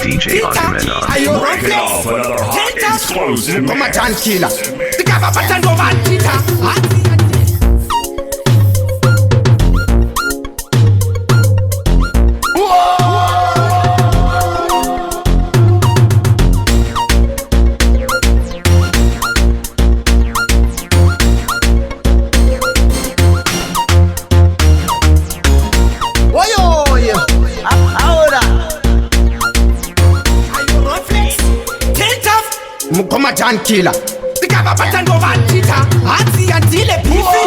DJ Alkaline. Are you ready? Another hot explosive. Come on, Dankillah. The government over Tita. Come on, Dankillah. The government over Tita. Agieh antile bifi.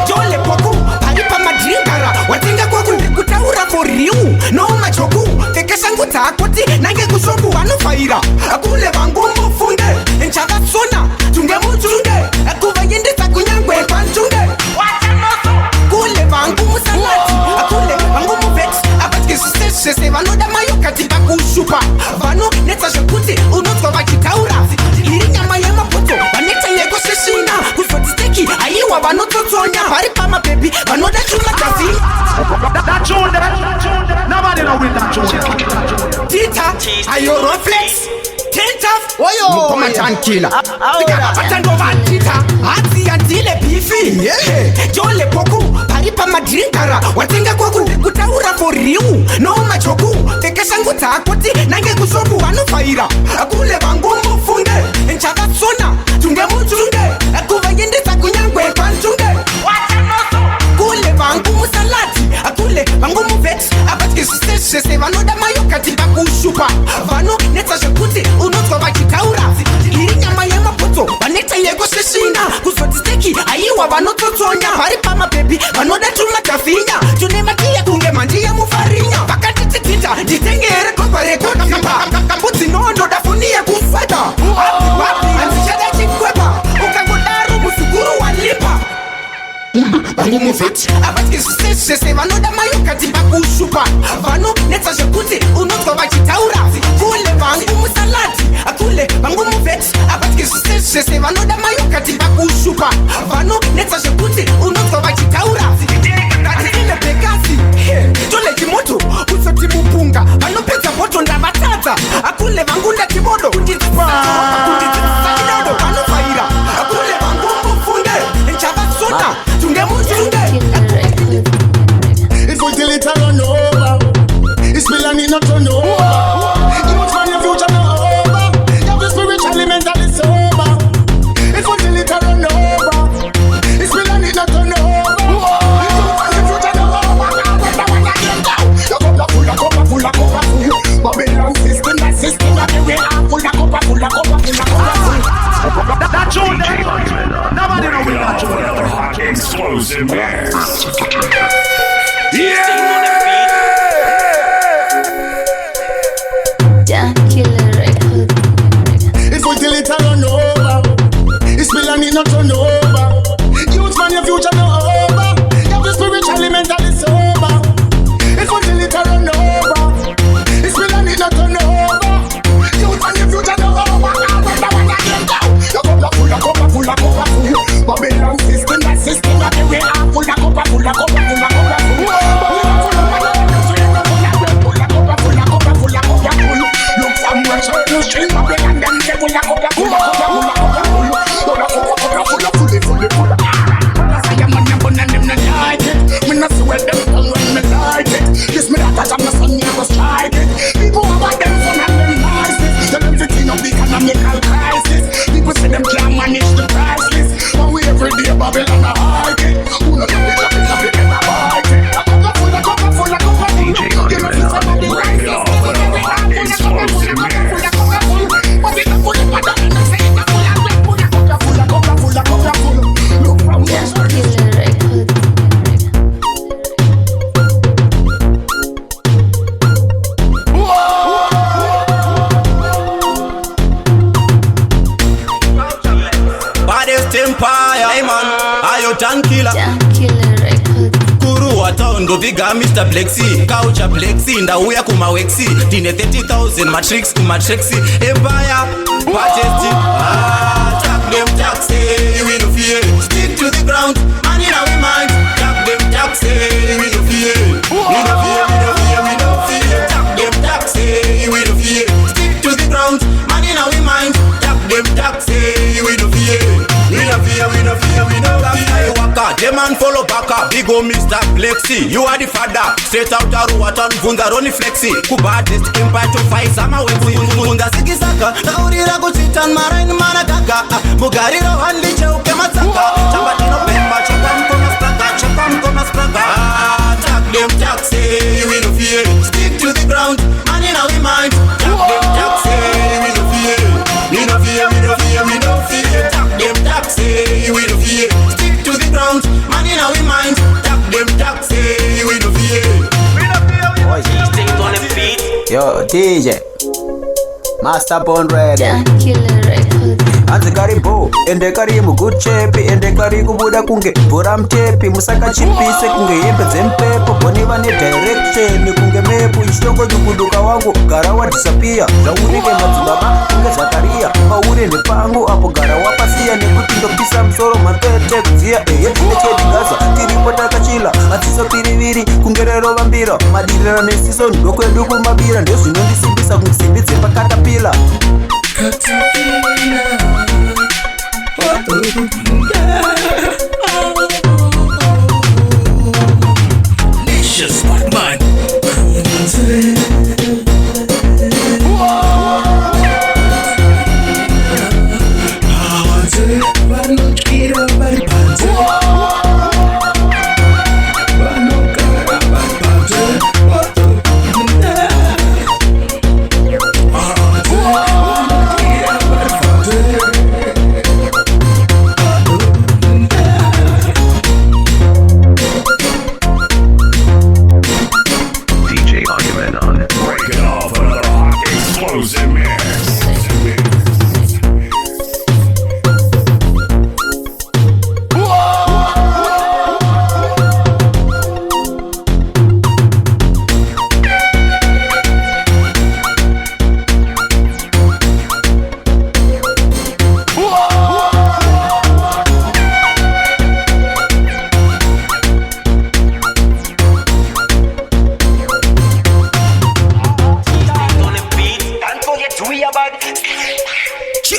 Jole poku. Palipa madrinkara. Watinga kwa kutaura for you. No machoku. Tekeshangu takoti. Nange kusoku wanufaira. Khule vangumu funde. Enchava sona. Tunge mutunge. Kuvayende takunyangwe pantunge. Khule vangumu salati. Khule vangumu vex. Abatke sise se vanoda mayo katika kushupa. Vano neta shekuti. Unotwa vachitaura. Irinyama yema poto. Vaneta yego seshina. Kuzotiteki. Ayiwa vanototonya. Paripa ma baby. Vanoda chuma kazi. That tune, nobody know with that tune. Tita, are you reflex? Tenta, come on, Dankillah. The government over Tita. Agieh antile bifi. Jole poku. Paripa madrinkara. Watinga kwa kutaura for you. No machoku. Tekeshangu takoti. Nange kusoku wanufaira. Khule vangumu funde. Enchava sona. Tunge mutunge. Kuvayende takunyangwe pantunge. Khule vangumu salati. Khule vangumu vex. Abatke sise se vanoda mayo katika kushupa. Vano neta shekuti. Unotwa vachitaura. Irinyama yema poto. Vaneta yego seshina. Kuzotiteki. Ayiwa vanototonya. Paripa ma baby. Vanoda chuma kafinya. Tunematia kunge manjia mufarinya. Vakati tita. Ditengere kwa rekodi kamba. Kambuzi nondo dafunia kusweta. Wapi anzishada chikweba. Ukangodaru musuguru walipa. Vangumu vex. Abatke sise se vanoda mayo katika kushupa. Vano neta shekuti. Unotwa vachitaura. Khule vangumu salati. Khule vangumu vex. Abatke sise se vanoda mayo katika kushupa. Vano neta shekuti. Unotwa vachitaura. Atile pekasi. Jole kimoto. Kusoti mupunga. Vano peza moto ndabatata. Khule vangunda kibodo. Kunditisa kidodo. Vano faira. Khule vangumu funde. Enchava sona. Tunge mutunge. It's going till it run over. It's still and it not run over. You don't find your future not over. You have the spiritually, mentally sober. It's going till it run over. It's still and it not run over. You don't find your future not over. You got the full. Babylon system, that system that we are full. That tune, nobody know with that tune. Another hot explosive. Dankillah record. It's going till it run over. It's still and it not run over. Youth man, your future not over. You have the spiritually, mentally sober. It's going till it run over. It's still and it not run over. Youth man, your future not over. You got the full. Babylon system, that system that we are full. Look from where you stream Babylon, them say full. Me not see where them come when me like it. This me that I'm not son, never strike it. People about them fun and them nice. Tell them to clean up the economical crisis. People say them can't manage the priceless. But we every day Babylon a hike it. Who not love it, them a bite it. A cup of full. DJ Alkaline. Dankillah record. Baddest empire, hey man, ayo Dankillah. Dankillah record. Kuru watondo biga Mr. Plexi. Coucha Plexi, ndauya kumawexi. Tine 30,000 matrix kumatrexi. Empire, baddest tap them taxi, we no fear. Stick to the ground, man in our mind. Tap them taxi, we no fear. We no fear. Tap them go Mr. Blexi. You are the father. Straight out of Ruatan, Vunda Roni Flexi. Kubadest empire to fight Sama Wexi. Vunda Sikisaka, Naurira Gusitan Marine Managaga. Mugariro and Licho Kamasaka. Chabatino Pemba, Chapam Koma Spraga. Tag them taxi, we no fear. Stick to the ground, and in our mind. Tag them taxi, we no fear. We no fear, we no fear, we no fear. Tag them taxi, we no fear. Stick to the ground, man in our mind. Tag them taxi, we no fear. We no fear, these things on the beat. Yo, DJ Master Bone Ready Dankillah record. Anze karibu, ende karimu good chepi. Ende kari kubuda kunge bora mtepi. Musaka chipise kunge yembe zempepo. Boni vane direction kunge mepu. Ishoko jukuduka wangu garawa disappear. Zaurike mazubaba kunge zakaria. Maure ne pangu hapo garawa pasia. Nekutindo pisa msoro matete kuzia. Echedi gaza tiripota kachila. Atiso piriviri kungerero vambira. Madirera nesiso ndoko eduku mabira. Ndio zinondi simbisa kungisimbitse pakata pila. Licious, man.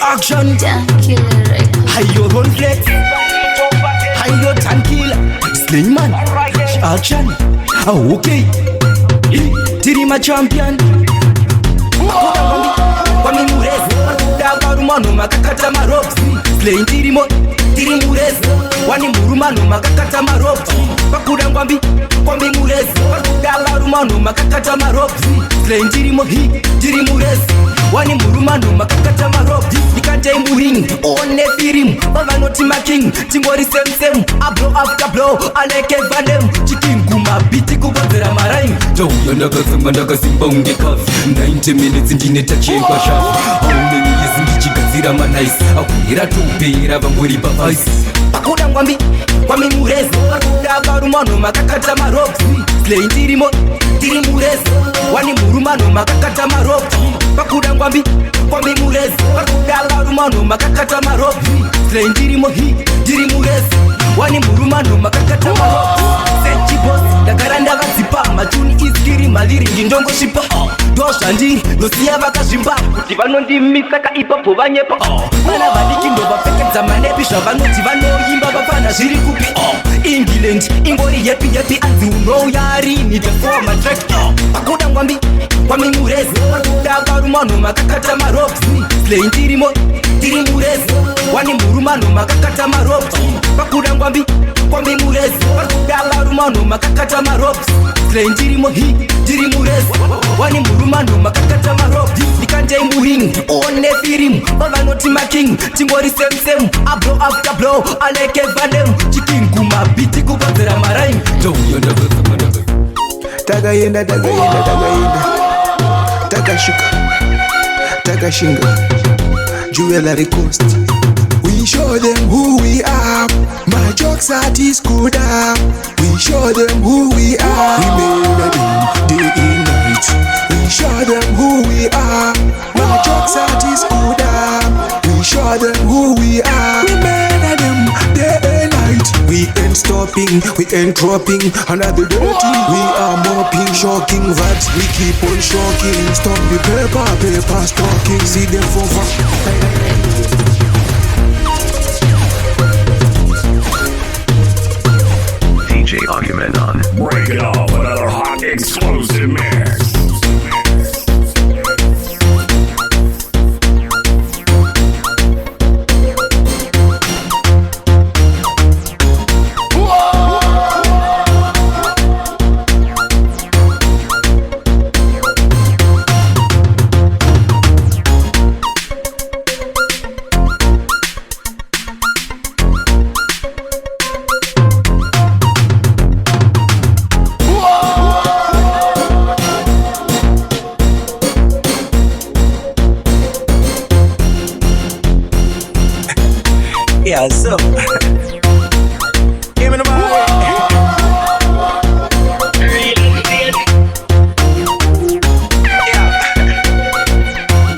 Action. Dankillah record. Hi your run flex. Hi your Dankillah. Slayman. Action. Oh, okay. Tirima champion. Kwami murezi. Daga rumano makakata marops. Slayin tirimo. Tirimurezi. Wani murumano makakata marops. Pakuda Ngwambi. Kwami murezi. Daga rumano makakata marops. Slayin tirimo. Tirimurezi. Wani murumano makakata marops. Nikanje muring. One firim. Bava noti making. Tingori sem. Ablo after blow. Aleke vanem. Chiking kuma biti kubazera maraim. Yo, yandaka simba ungekaf 90 minutes ndine tachekwa shafu. How many years ndichigadzira manais. Akwira tupera vangori pavais. Pakuda Ngwambi. Kwami murezi. Daga rumano makakata marops. Slayin tirimo. Tirimurezi. Wani murumano makakata marops. Pakuda Ngwambi. Kwami murezi. Daga rumano makakata marops. Slayin tirimo. Tirimurezi. Wani murumano makakata marops. Senchi boss. Dagaranda gazipa. Machuni iskiri maliri ngindongo shipa. Dosha ndiri. Nosia vaka zimba. Kuti vanondi misaka ipapo vanyepa. Mana vadiki ndo vapeke dzamanepi. Zvavanoti vanoyimba vapana zviri kupi. England ingori yepi anzi unoyari. Need a former track. Pakuda Ngwambi. Kwami murezi. Daga rumano makakata marops. Slayin tirimo. Tirimurezi. Wani murumano makakata marops. Pakuda Ngwambi. Kwami murezi. Daga rumano makakata marops. Slayin tirimo. Tirimurezi. Wani murumano makakata marops. Nikanje muring. One firim. Bava noti making. Tingori sem. Ablo after blow. Aleke vanem. Chiking kuma biti kubazera maraim. Yo, yandaka. Tagayenda. Takashika. Takashinga. Jewelry Coast. We show them who we are. My jokes artists good up. We show them who we are. We made them day and night. We show them who we are. My jokes artists good up. We show them who we are. We made them day and night. We ain't stopping, we ain't dropping. Another dirty, we are mopping, shocking vibes. We keep on shocking. Stop the paper stalking. See them for DJ DJ Agieh. Break it off, another hot explosive mix. Yeah, so give me the ball.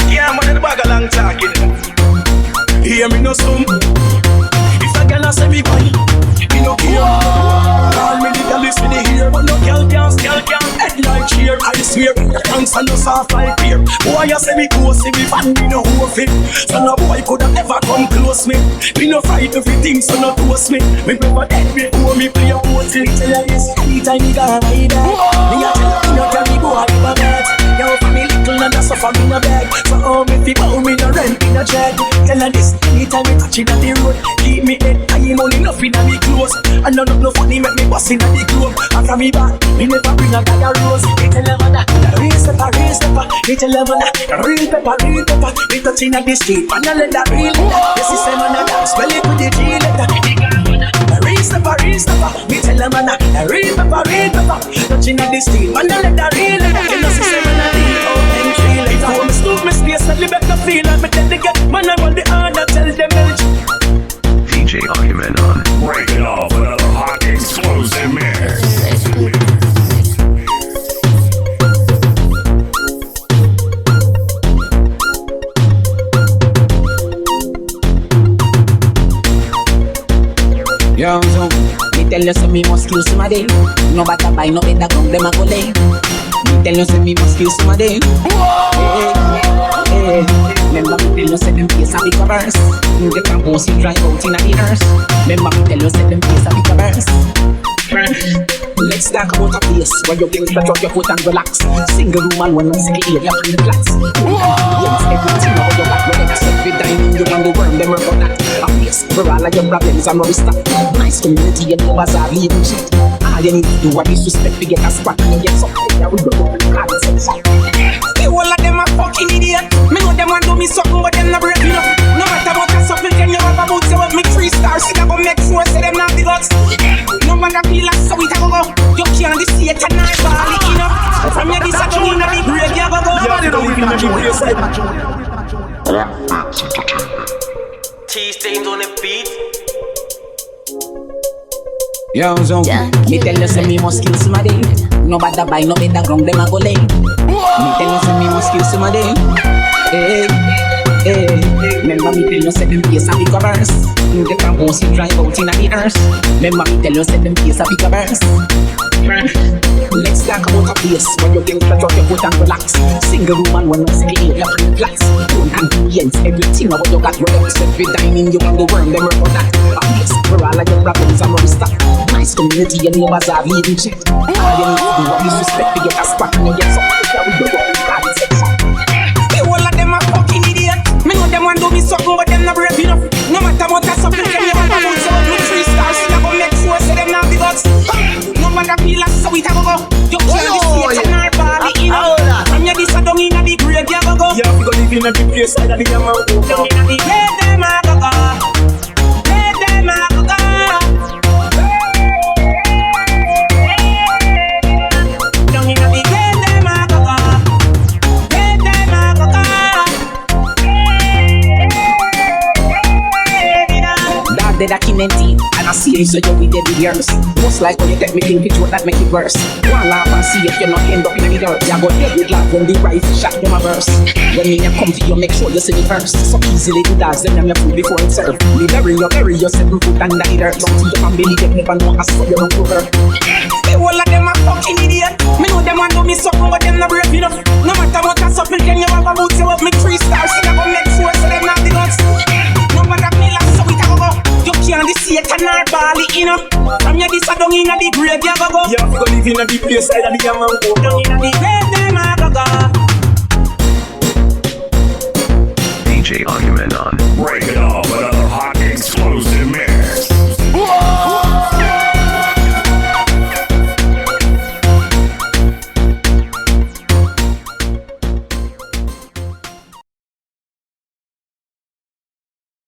Yeah, man, in the bag a long talking. Hear me no some. If a girl a say me wine, me no care. Call me the girl if me hear, but no girl can't head like cheer. I swear, thanks and no soft like fear. Boy, you say me close, see me fan, me no hoof it. So no boy coulda ever come close me. Me no fight everything, so no toast me. Me never dead before me play a post it. Tell you this, anytime me gonna ride that. Me a tell you, no tell me boy, you a bad. Yo, for me little and that's suffer me no beg. So me fi bow me no rent in a jet. Tell you this, anytime me touch in the road, keep me head high, money enough in me clothes. And no funny make me bust in the globe. After me back, me never bring a bag of rose. Me tell you that, real stepper. Me tell you that, real pepper. Me touching at the street, man, I let that real letter. Yes, he say man, I dance, spell it with the G letter. Real stepper. Me tell you man, real pepper. Touching at the street, man, I let that real letter. You know, she say man, I D-O-N-3 letter. Before me scoop me space, let me better feel. And me tell the get, man, I want the honor, tell them LG. DJ Agieh. Break it off, another hot explosive mix. Yo, so, me tell you so me must kill somebody. No matter buy no better ground, them a go lay. Me tell you so me must kill somebody. Hey. Remember me tell you say them face a big verse. They can go see drive out in a the earth. Remember me tell you say them face a big verse. Let's talk about a place where you can stretch out your foot and relax. Single room and one single area on the flats. Yes, everything about your back relax. Every dining you want the worm, them work on that. A place where all of your problems are no stop. Nice community and no bazaar leaving shit. All you need to do is disrespect to get a spot and you get something that will go up and call it section. The whole of them are fucking idiot. Me know them want to do me something but them not break me up. No matter what a something can you have about say what me 3 stars. See that go make sure say them not the guts. No matter feel like so it a go. You can't see it and I ball it enough. From your this a go in a big grave you go. Nobody don't live in a big grave. T-Stains on the beat. Yo, so, me tell you say me must kill somebody. No matter buy no better ground, them a go lay. Me tell you say me must kill somebody. Hey. Remember me tell you say them face a big verse. They can go see drive out in the earth. Remember me tell you say them face a big verse. Let's talk about a place where you can stretch out your foot and relax. Single room and one single area on the flats. Don't ingredients, everything about you got relax. Every dining you want the worm, them work on that. A place where all of your problems are no stop. Nice community and no bazaar leaving shit. All you need to do is disrespect to get a spot and you get something that we do up in the section. The whole of them are fucking idiot. Me know them want to do me something but them not brave enough. No matter what a something can you have about so me 3 stars. See that go make sure say them not the guts. No matter feel like so it a go. You can't see it and I ball it enough. From your this a down in a big grave you go. Yeah, we go live in a big place side of the yammer. Down in a big grave them a go. Let them a go. Down in a big grave them a go. Let them a go. That the documenting and I see you so you with the years. Most like when you take me think it's what that make it worse. One laugh and see if you not end up in the dirt. You go dead with laugh when the rifle shot them a verse. When me come to you make sure you see me first. So easily do that, then I'm your food before it serve. Me bury your 7 foot under the dirt. Don't see your family them never know as so you don't cover. The whole of them are fucking idiot. Me know them want to do me something but them not brave enough. No matter what a something can you have about say what me 3 stars. See that go make sure so them not the guts. No matter me like so it a go. You can't see Satan or Bali, you know. From your this down in the grave, you go. You have to go live in the place side of the man go. Down in the grave, them a go. DJ Agieh on. Break it